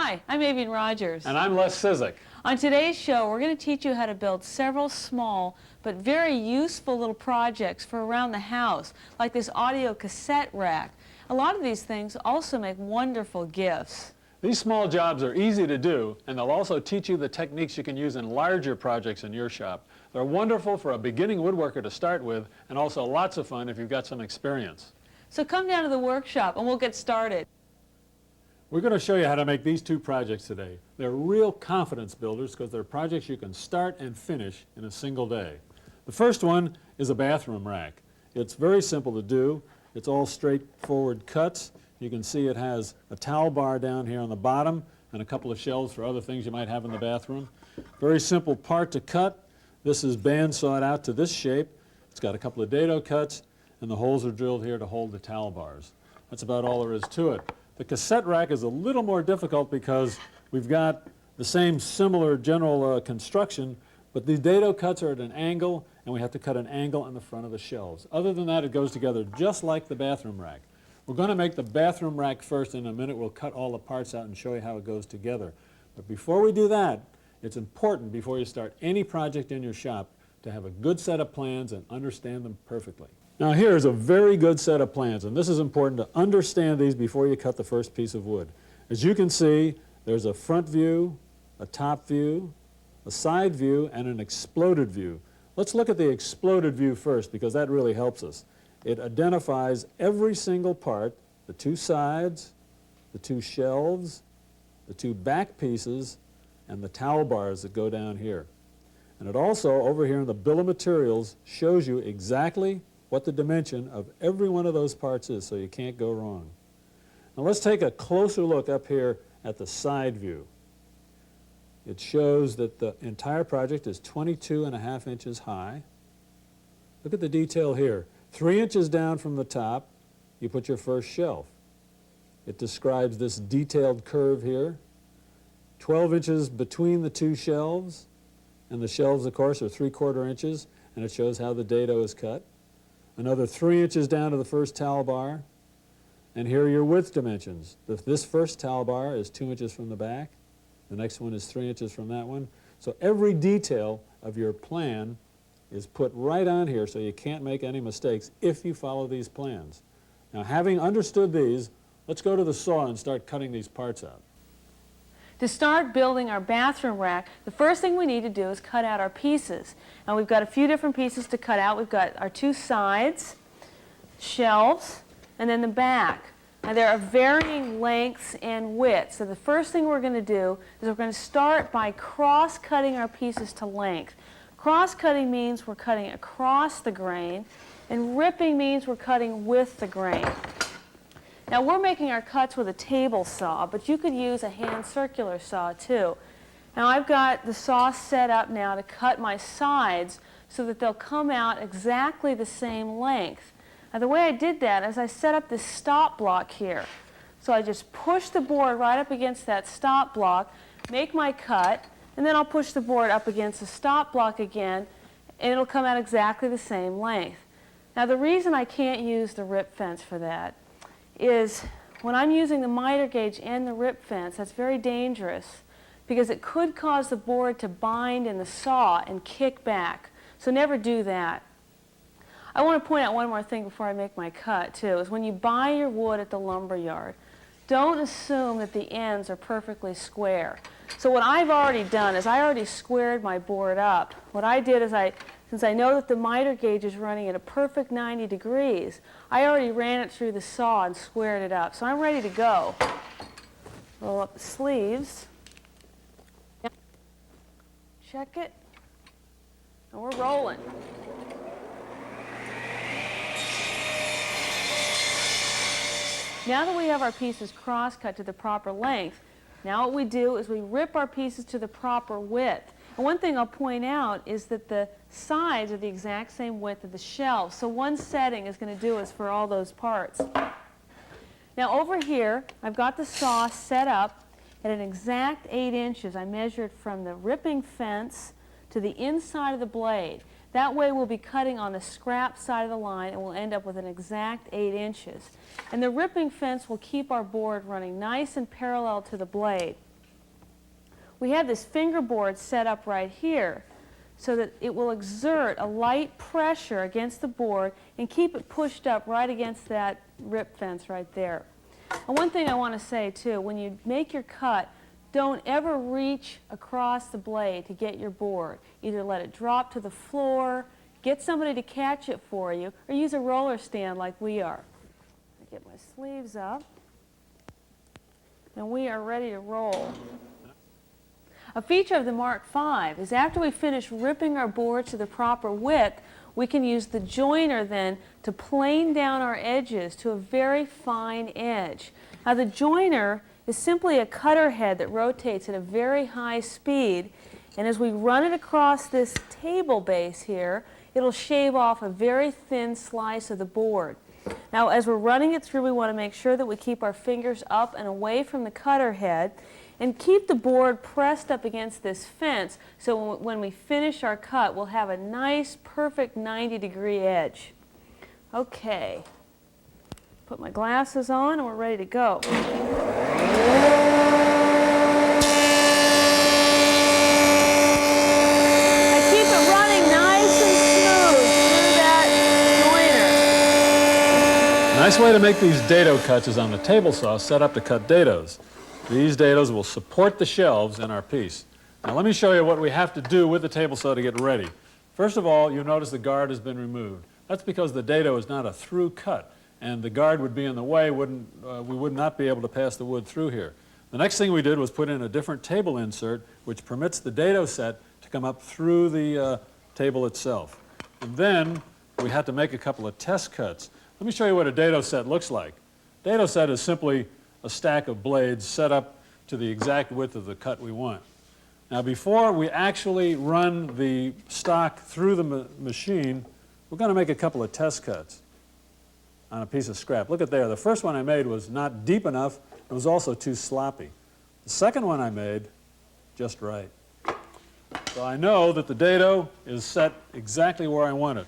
Hi, I'm Avian Rogers. And I'm Les Cizik. On today's show, we're going to teach you how to build several small but very useful little projects for around the house, like this audio cassette rack. A lot of these things also make wonderful gifts. These small jobs are easy to do, and they'll also teach you the techniques you can use in larger projects in your shop. They're wonderful for a beginning woodworker to start with, and also lots of fun if you've got some experience. So come down to the workshop and we'll get started. We're going to show you how to make these two projects today. They're real confidence builders because they're projects you can start and finish in a single day. The first one is a bathroom rack. It's very simple to do. It's all straightforward cuts. You can see it has a towel bar down here on the bottom and a couple of shelves for other things you might have in the bathroom. Very simple part to cut. This is bandsawed out to this shape. It's got a couple of dado cuts, and the holes are drilled here to hold the towel bars. That's about all there is to it. The cassette rack is a little more difficult because we've got the same similar general construction, but these dado cuts are at an angle, and we have to cut an angle on the front of the shelves. Other than that, it goes together just like the bathroom rack. We're going to make the bathroom rack first. In a minute, we'll cut all the parts out and show you how it goes together. But before we do that, it's important before you start any project in your shop to have a good set of plans and understand them perfectly. Now here's a very good set of plans, and this is important to understand these before you cut the first piece of wood. As you can see, there's a front view, a top view, a side view, and an exploded view. Let's look at the exploded view first because that really helps us. It identifies every single part, the two sides, the two shelves, the two back pieces, and the towel bars that go down here. And it also, over here in the bill of materials, shows you exactly what the dimension of every one of those parts is, so you can't go wrong. Now let's take a closer look up here at the side view. It shows that the entire project is 22.5 inches high. Look at the detail here. 3 inches down from the top, you put your first shelf. It describes this detailed curve here. 12 inches between the two shelves, and the shelves, of course, are 3/4 inches, and it shows how the dado is cut. Another 3 inches down to the first towel bar, and here are your width dimensions. This first towel bar is 2 inches from the back. The next one is 3 inches from that one. So every detail of your plan is put right on here so you can't make any mistakes if you follow these plans. Now, having understood these, let's go to the saw and start cutting these parts out. To start building our bathroom rack, the first thing we need to do is cut out our pieces. And we've got a few different pieces to cut out. We've got our two sides, shelves, and then the back. Now there are varying lengths and widths. So the first thing we're going to do is we're going to start by cross-cutting our pieces to length. Cross-cutting means we're cutting across the grain, and ripping means we're cutting with the grain. Now we're making our cuts with a table saw, but you could use a hand circular saw too. Now I've got the saw set up now to cut my sides so that they'll come out exactly the same length. Now the way I did that is I set up this stop block here. So I just push the board right up against that stop block, make my cut, and then I'll push the board up against the stop block again, and it'll come out exactly the same length. Now the reason I can't use the rip fence for that is when I'm using the miter gauge and the rip fence, that's very dangerous because it could cause the board to bind in the saw and kick back. So never do that. I want to point out one more thing before I make my cut too, is when you buy your wood at the lumber yard, don't assume that the ends are perfectly square. So what I've already done is I already squared my board up. What I did is since I know that the miter gauge is running at a perfect 90 degrees, I already ran it through the saw and squared it up. So I'm ready to go. Roll up the sleeves. Check it. And we're rolling. Now that we have our pieces cross-cut to the proper length, now what we do is we rip our pieces to the proper width. And one thing I'll point out is that the sides are the exact same width of the shelves. So one setting is going to do is for all those parts. Now over here, I've got the saw set up at an exact 8 inches. I measured from the ripping fence to the inside of the blade. That way we'll be cutting on the scrap side of the line and we'll end up with an exact 8 inches. And the ripping fence will keep our board running nice and parallel to the blade. we have this fingerboard set up right here so that it will exert a light pressure against the board and keep it pushed up right against that rip fence right there. And one thing I want to say too, when you make your cut, don't ever reach across the blade to get your board. Either let it drop to the floor, get somebody to catch it for you, or use a roller stand like we are. I get my sleeves up, and we are ready to roll. A feature of the Mark V is after we finish ripping our boards to the proper width, we can use the joiner then to plane down our edges to a very fine edge. Now the joiner is simply a cutter head that rotates at a very high speed, and as we run it across this table base here, it'll shave off a very thin slice of the board. Now as we're running it through, we want to make sure that we keep our fingers up and away from the cutter head and keep the board pressed up against this fence so when we finish our cut, we'll have a nice, perfect 90-degree edge. Okay, put my glasses on and we're ready to go. I keep it running nice and smooth through that joiner. A nice way to make these dado cuts is on the table saw set up to cut dados. These dados will support the shelves in our piece. Now let me show you what we have to do with the table saw to get ready. First of all, you'll notice the guard has been removed. That's because the dado is not a through cut, and the guard would be in the way, we would not be able to pass the wood through here. The next thing we did was put in a different table insert which permits the dado set to come up through the table itself. And then we had to make a couple of test cuts. Let me show you what a dado set looks like. Dado set is simply a stack of blades set up to the exact width of the cut we want. Now before we actually run the stock through the machine, we're going to make a couple of test cuts on a piece of scrap. Look at there. The first one I made was not deep enough. It was also too sloppy. The second one I made, just right. So I know that the dado is set exactly where I want it.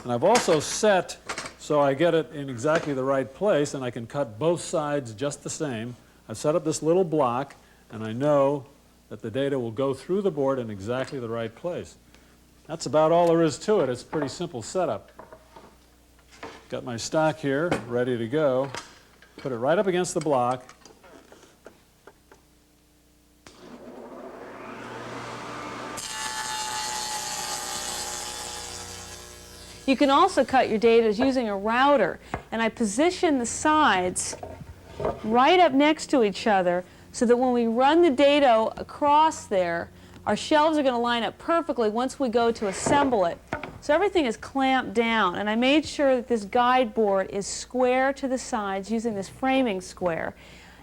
And I've also set so I get it in exactly the right place and I can cut both sides just the same. I've set up this little block and I know that the dado will go through the board in exactly the right place. That's about all there is to it. It's a pretty simple setup. Got my stock here ready to go. Put it right up against the block. You can also cut your dados using a router, and I position the sides right up next to each other so that when we run the dado across there, our shelves are going to line up perfectly once we go to assemble it. So everything is clamped down, and I made sure that this guide board is square to the sides using this framing square.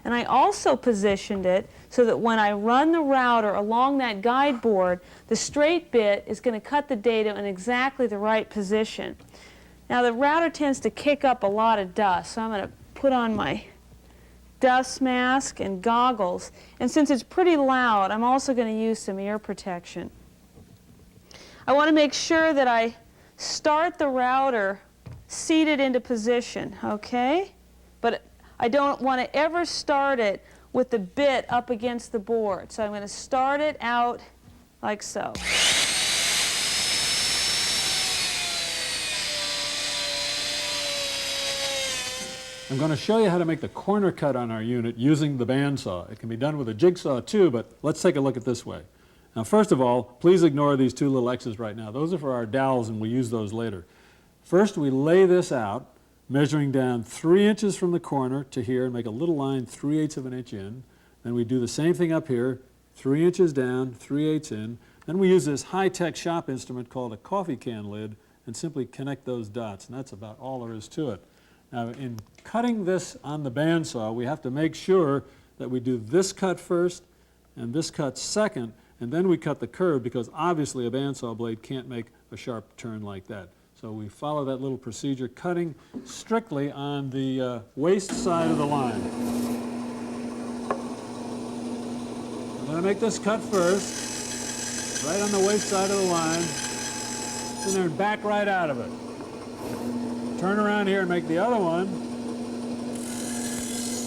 And I also positioned it so that when I run the router along that guide board, the straight bit is going to cut the dado in exactly the right position. Now the router tends to kick up a lot of dust, so I'm going to put on my dust mask and goggles. And since it's pretty loud, I'm also going to use some ear protection. I want to make sure that I start the router seated into position, okay? But I don't want to ever start it with the bit up against the board. So I'm going to start it out like so. I'm going to show you how to make the corner cut on our unit using the bandsaw. It can be done with a jigsaw too, but let's take a look at this way. Now first of all, please ignore these two little X's right now. Those are for our dowels and we'll use those later. First we lay this out, measuring down 3 inches from the corner to here and make a little line 3/8 of an inch in. Then we do the same thing up here, 3 inches down, 3/8 in. Then we use this high-tech shop instrument called a coffee can lid and simply connect those dots, and that's about all there is to it. Now in cutting this on the bandsaw, we have to make sure that we do this cut first and this cut second, and then we cut the curve because obviously a bandsaw blade can't make a sharp turn like that. So we follow that little procedure, cutting strictly on the waist side of the line. I'm going to make this cut first, right on the waist side of the line, and then back right out of it. Turn around here and make the other one,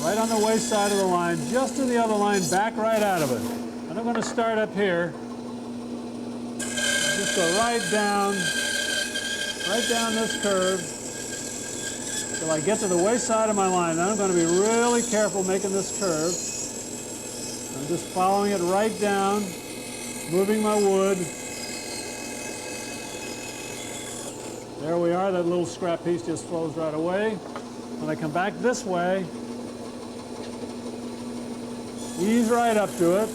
right on the waist side of the line, just to the other line, back right out of it. And And I'm going to start up here. Just go right down this curve till I get to the waist side of my line. Then I'm going to be really careful making this curve. I'm just following it right down, moving my wood. There we are, that little scrap piece just flows right away. When I come back this way, ease right up to it.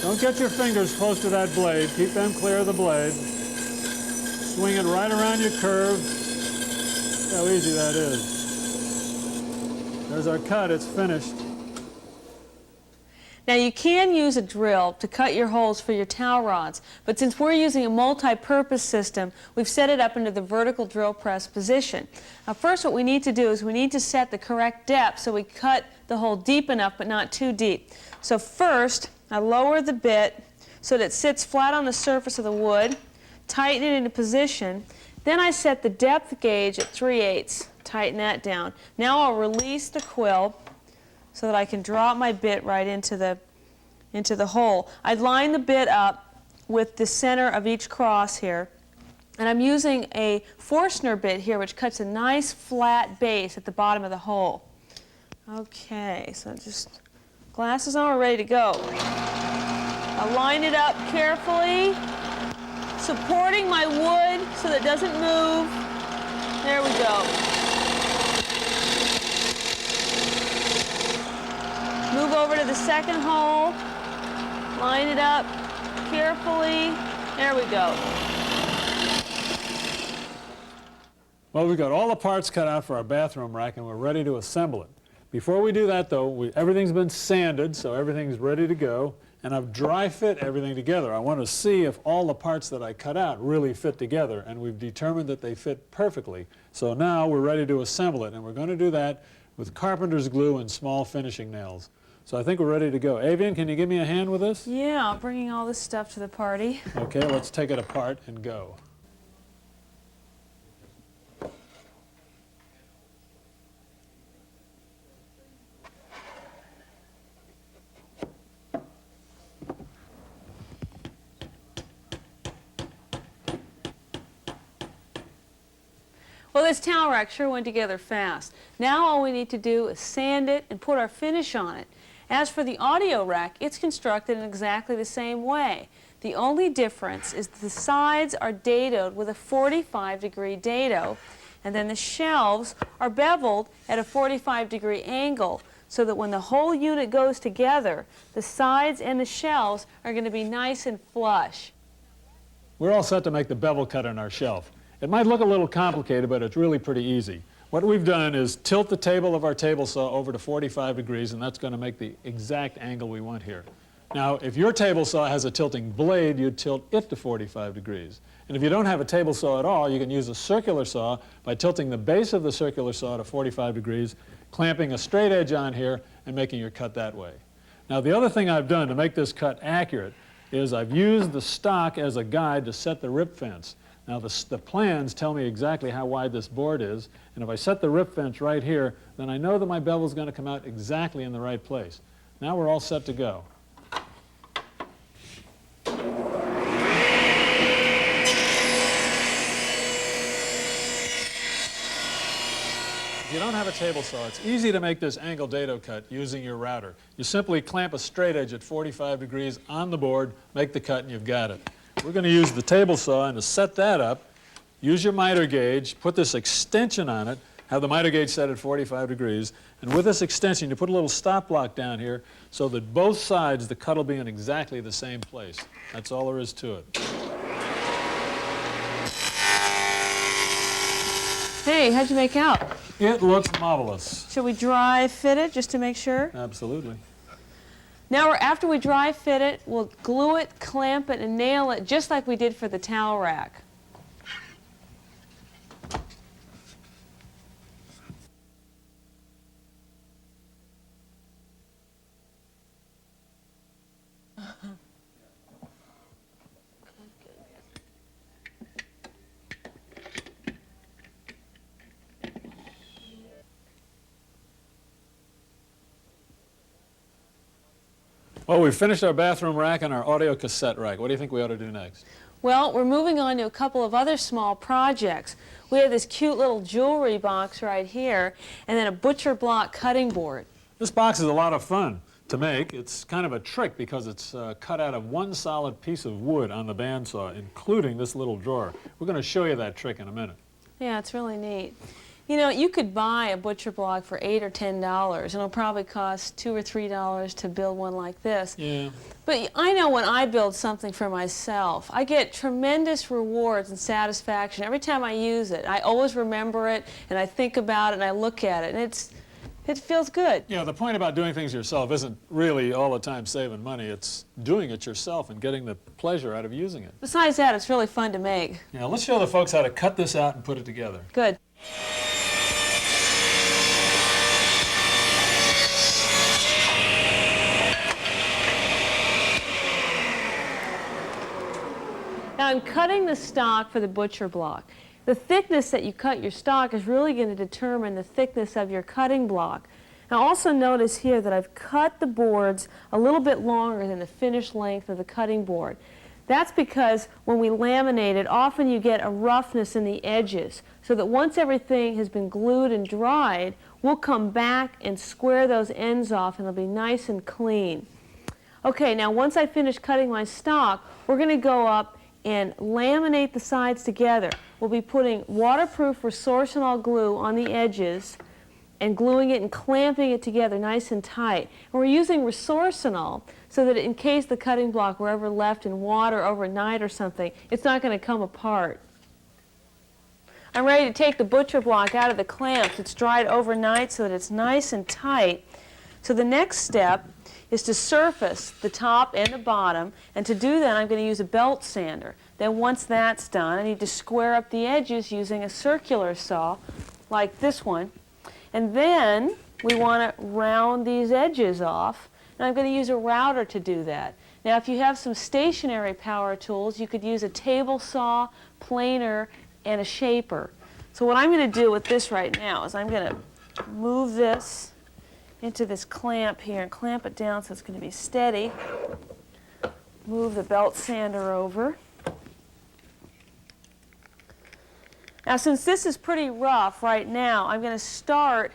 Don't get your fingers close to that blade. Keep them clear of the blade. Swing it right around your curve. See how easy that is. There's our cut, it's finished. Now you can use a drill to cut your holes for your towel rods, but since we're using a multi-purpose system, we've set it up into the vertical drill press position. Now first what we need to do is we need to set the correct depth so we cut the hole deep enough but not too deep. So first I lower the bit so that it sits flat on the surface of the wood, tighten it into position, then I set the depth gauge at 3/8, tighten that down. Now I'll release the quill so that I can drop my bit right into the hole. I line the bit up with the center of each cross here, and I'm using a Forstner bit here which cuts a nice flat base at the bottom of the hole. Okay, so just glasses on, we're ready to go. I'll line it up carefully, supporting my wood so that it doesn't move. There we go. Move over to the second hole, line it up carefully. There we go. Well, we've got all the parts cut out for our bathroom rack and we're ready to assemble it. Before we do that though, everything's been sanded, so everything's ready to go, and I've dry fit everything together. I want to see if all the parts that I cut out really fit together, and we've determined that they fit perfectly. So now we're ready to assemble it, and we're going to do that with carpenter's glue and small finishing nails. So I think we're ready to go. Avian, can you give me a hand with this? Yeah, I'm bringing all this stuff to the party. Okay, let's take it apart and go. Well, this towel rack sure went together fast. Now all we need to do is sand it and put our finish on it. As for the audio rack, it's constructed in exactly the same way. The only difference is the sides are dadoed with a 45-degree dado, and then the shelves are beveled at a 45-degree angle, so that when the whole unit goes together, the sides and the shelves are going to be nice and flush. We're all set to make the bevel cut on our shelf. It might look a little complicated, but it's really pretty easy. What we've done is tilt the table of our table saw over to 45 degrees, and that's going to make the exact angle we want here. Now, if your table saw has a tilting blade, you'd tilt it to 45 degrees. And if you don't have a table saw at all, you can use a circular saw by tilting the base of the circular saw to 45 degrees, clamping a straight edge on here, and making your cut that way. Now, the other thing I've done to make this cut accurate is I've used the stock as a guide to set the rip fence. Now the plans tell me exactly how wide this board is, and if I set the rip fence right here, then I know that my bevel is going to come out exactly in the right place. Now we're all set to go. If you don't have a table saw, it's easy to make this angle dado cut using your router. You simply clamp a straight edge at 45 degrees on the board, make the cut, and you've got it. We're going to use the table saw, and to set that up, use your miter gauge, put this extension on it, have the miter gauge set at 45 degrees, and with this extension you put a little stop block down here so that both sides the cut will be in exactly the same place. That's all there is to it. Hey, how'd you make out? It looks marvelous. Should we dry fit it just to make sure? Absolutely. Now, after we dry fit it, we'll glue it, clamp it, and nail it just like we did for the towel rack. Well, we've finished our bathroom rack and our audio cassette rack. What do you think we ought to do next? Well, we're moving on to a couple of other small projects. We have this cute little jewelry box right here, and then a butcher block cutting board. This box is a lot of fun to make. It's kind of a trick because it's cut out of one solid piece of wood on the bandsaw, including this little drawer. We're going to show you that trick in a minute. Yeah, it's really neat. You know, you could buy a butcher block for $8 or $10, and it'll probably cost $2 or $3 to build one like this. Yeah. But I know when I build something for myself, I get tremendous rewards and satisfaction every time I use it. I always remember it, and I think about it, and I look at it, and it feels good. Yeah, the point about doing things yourself isn't really all the time saving money. It's doing it yourself and getting the pleasure out of using it. Besides that, it's really fun to make. Yeah, let's show the folks how to cut this out and put it together. Good. Now I'm cutting the stock for the butcher block. The thickness that you cut your stock is really going to determine the thickness of your cutting block. Now also notice here that I've cut the boards a little bit longer than the finished length of the cutting board. That's because when we laminate it, often you get a roughness in the edges, so that once everything has been glued and dried, we'll come back and square those ends off and they'll be nice and clean. Okay, now once I finish cutting my stock, we're going to go up and laminate the sides together. We'll be putting waterproof Resorcinol glue on the edges and gluing it and clamping it together nice and tight. And we're using Resorcinol so that in case the cutting block were ever left in water overnight or something, it's not going to come apart. I'm ready to take the butcher block out of the clamps. It's dried overnight so that it's nice and tight. So the next step is to surface the top and the bottom, and to do that I'm going to use a belt sander. Then once that's done, I need to square up the edges using a circular saw like this one, and then we want to round these edges off, and I'm going to use a router to do that. Now if you have some stationary power tools, you could use a table saw, planer, and a shaper. So what I'm going to do with this right now is I'm going to move this into this clamp here and clamp it down so it's going to be steady. Move the belt sander over. Now since this is pretty rough right now, I'm going to start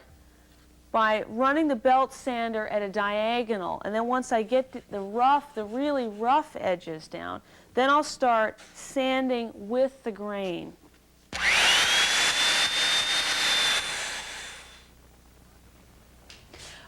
by running the belt sander at a diagonal, and then once I get the really rough edges down, then I'll start sanding with the grain.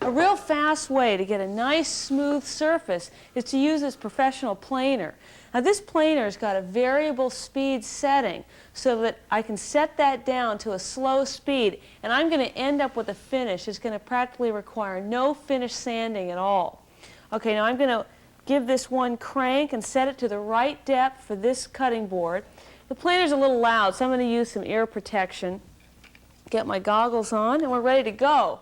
A real fast way to get a nice smooth surface is to use this professional planer. Now this planer's got a variable speed setting so that I can set that down to a slow speed, and I'm going to end up with a finish that's going to practically require no finish sanding at all. Okay, now I'm going to give this one crank and set it to the right depth for this cutting board. The planer's a little loud, so I'm going to use some ear protection. Get my goggles on, and we're ready to go.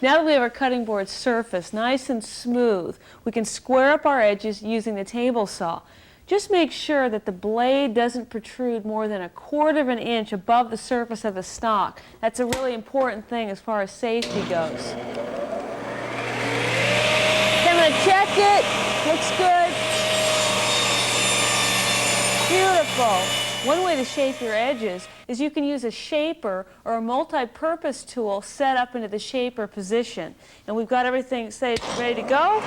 Now that we have our cutting board surface nice and smooth, we can square up our edges using the table saw. Just make sure that the blade doesn't protrude more than 1/4 of an inch above the surface of the stock. That's a really important thing as far as safety goes. Okay, I'm going to check it. Looks good. Beautiful. One way to shape your edges is you can use a shaper or a multi-purpose tool set up into the shaper position. And we've got everything ready to go.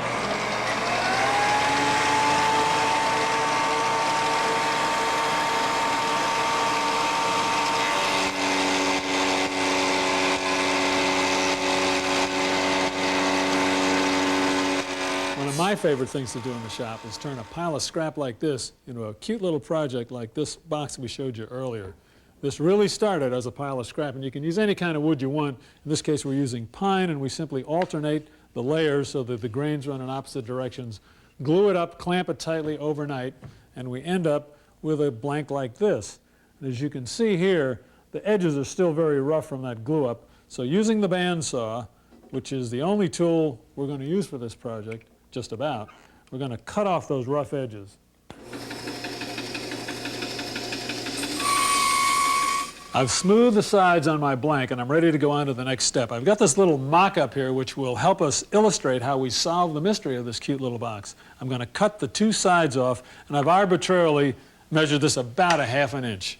One of my favorite things to do in the shop is turn a pile of scrap like this into a cute little project like this box we showed you earlier. This really started as a pile of scrap, and you can use any kind of wood you want. In this case, we're using pine, and we simply alternate the layers so that the grains run in opposite directions, glue it up, clamp it tightly overnight, and we end up with a blank like this. And as you can see here, the edges are still very rough from that glue up, so using the bandsaw, which is the only tool we're going to use for this project, just about, we're going to cut off those rough edges. I've smoothed the sides on my blank and I'm ready to go on to the next step. I've got this little mock-up here which will help us illustrate how we solve the mystery of this cute little box. I'm going to cut the two sides off, and I've arbitrarily measured this about 1/2 inch.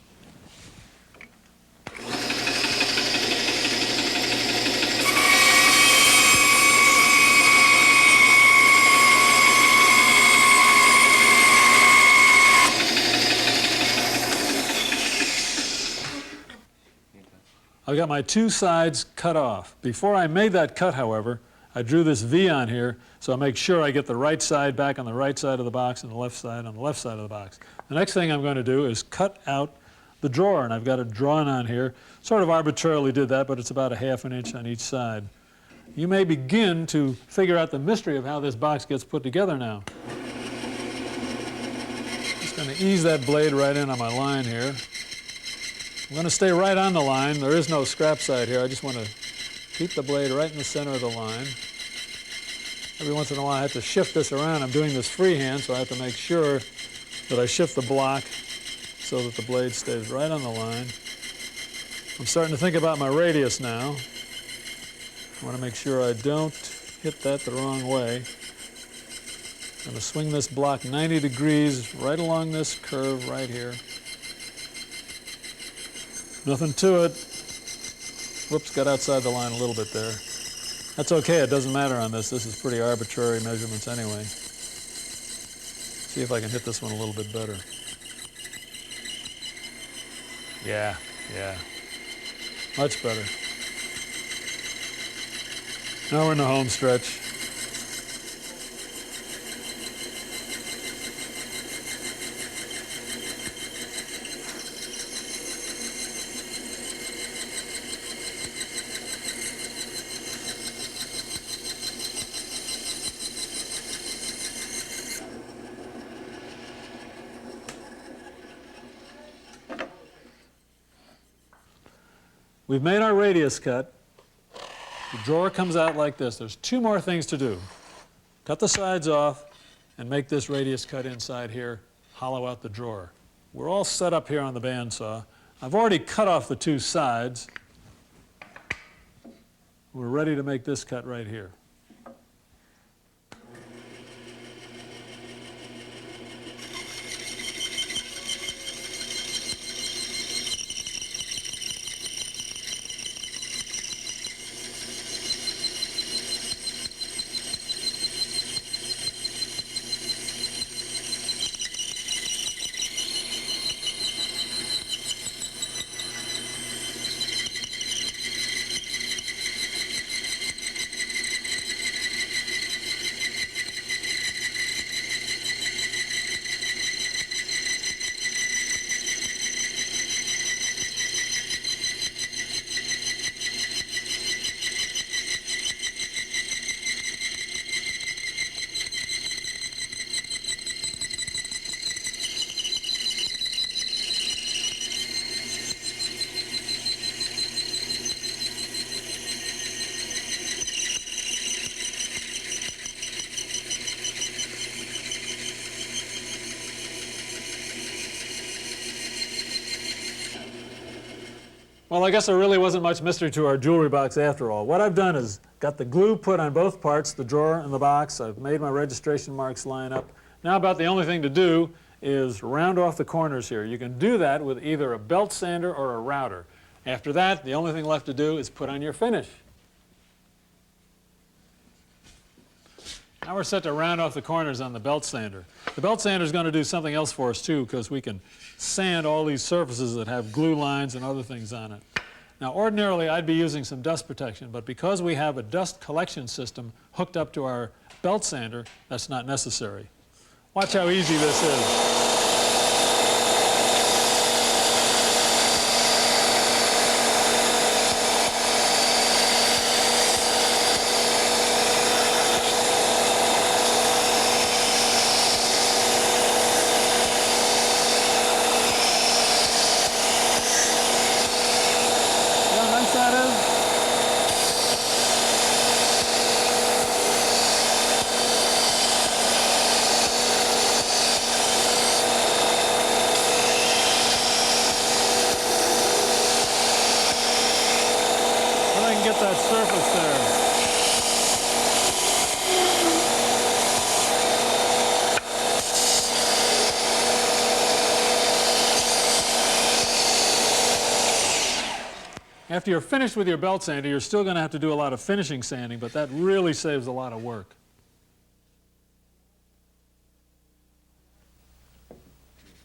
I've got my two sides cut off. Before I made that cut, however, I drew this V on here so I make sure I get the right side back on the right side of the box and the left side on the left side of the box. The next thing I'm going to do is cut out the drawer, and I've got it drawn on here. Sort of arbitrarily did that, but it's about 1/2 inch on each side. You may begin to figure out the mystery of how this box gets put together now. Just going to ease that blade right in on my line here. I'm going to stay right on the line. There is no scrap side here. I just want to keep the blade right in the center of the line. Every once in a while I have to shift this around. I'm doing this freehand, so I have to make sure that I shift the block so that the blade stays right on the line. I'm starting to think about my radius now. I want to make sure I don't hit that the wrong way. I'm going to swing this block 90 degrees right along this curve right here. Nothing to it. Whoops, got outside the line a little bit there. That's okay, it doesn't matter on this. This is pretty arbitrary measurements anyway. See if I can hit this one a little bit better. Yeah. Much better. Now we're in the home stretch. We've made our radius cut. The drawer comes out like this. There's two more things to do. Cut the sides off and make this radius cut inside here, hollow out the drawer. We're all set up here on the bandsaw. I've already cut off the two sides. We're ready to make this cut right here. Well, I guess there really wasn't much mystery to our jewelry box after all. What I've done is got the glue put on both parts, the drawer and the box. I've made my registration marks line up. Now about the only thing to do is round off the corners here. You can do that with either a belt sander or a router. After that, the only thing left to do is put on your finish. Now we're set to round off the corners on the belt sander. The belt sander is going to do something else for us too, because we can sand all these surfaces that have glue lines and other things on it. Now ordinarily I'd be using some dust protection, but because we have a dust collection system hooked up to our belt sander, that's not necessary. Watch how easy this is. After you're finished with your belt sander, you're still going to have to do a lot of finishing sanding, but that really saves a lot of work.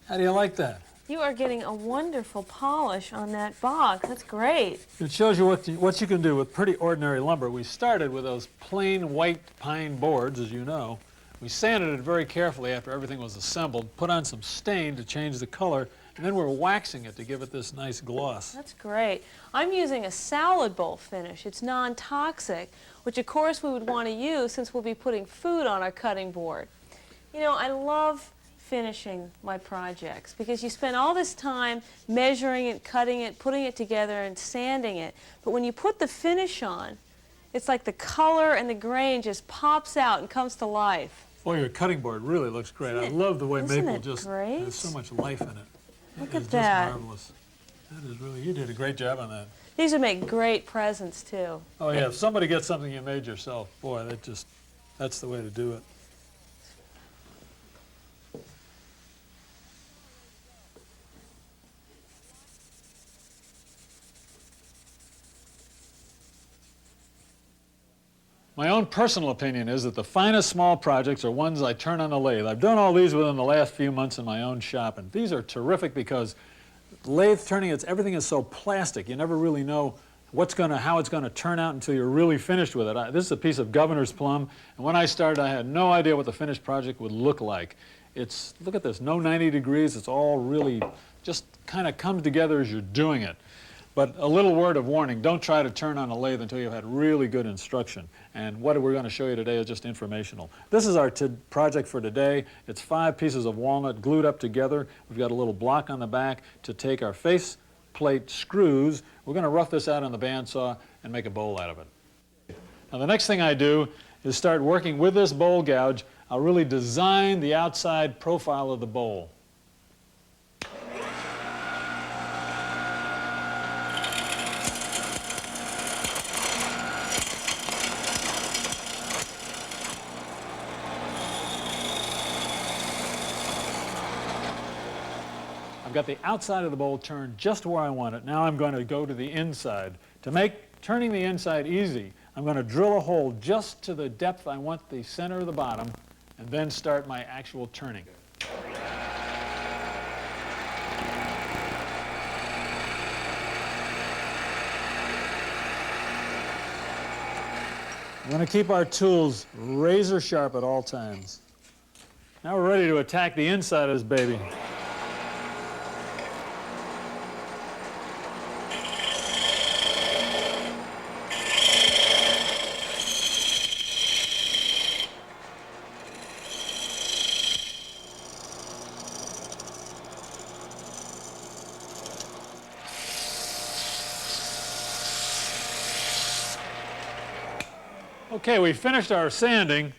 How do you like that? You are getting a wonderful polish on that box. That's great. It shows you what you can do with pretty ordinary lumber. We started with those plain white pine boards, as you know. We sanded it very carefully after everything was assembled, put on some stain to change the color, and then we're waxing it to give it this nice gloss. That's great. I'm using a salad bowl finish. It's non-toxic, which of course we would want to use since we'll be putting food on our cutting board. You know, I love finishing my projects because you spend all this time measuring it, cutting it, putting it together and sanding it. But when you put the finish on, it's like the color and the grain just pops out and comes to life. Boy, your cutting board really looks great. I love the way maple just great? has so much life in it. Look It at is that. just marvelous. That is really, you did a great job on that. These would make great presents too. Oh yeah, if somebody gets something you made yourself, boy, that's the way to do it. My own personal opinion is that the finest small projects are ones I turn on the lathe. I've done all these within the last few months in my own shop, and these are terrific because lathe turning, everything is so plastic. You never really know how it's going to turn out until you're really finished with it. This is a piece of governor's plum, and when I started, I had no idea what the finished project would look like. Look at this, no 90 degrees. It's all really just kind of comes together as you're doing it. But a little word of warning, don't try to turn on a lathe until you've had really good instruction. And what we're going to show you today is just informational. This is our project for today. It's 5 pieces of walnut glued up together. We've got a little block on the back to take our face plate screws. We're going to rough this out on the bandsaw and make a bowl out of it. Now the next thing I do is start working with this bowl gouge. I'll really design the outside profile of the bowl. I've got the outside of the bowl turned just where I want it. Now I'm going to go to the inside. To make turning the inside easy, I'm going to drill a hole just to the depth I want the center of the bottom, and then start my actual turning. I'm going to keep our tools razor sharp at all times. Now we're ready to attack the inside of this baby. Okay, we finished our sanding.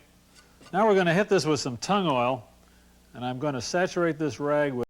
Now we're going to hit this with some tung oil, and I'm going to saturate this rag with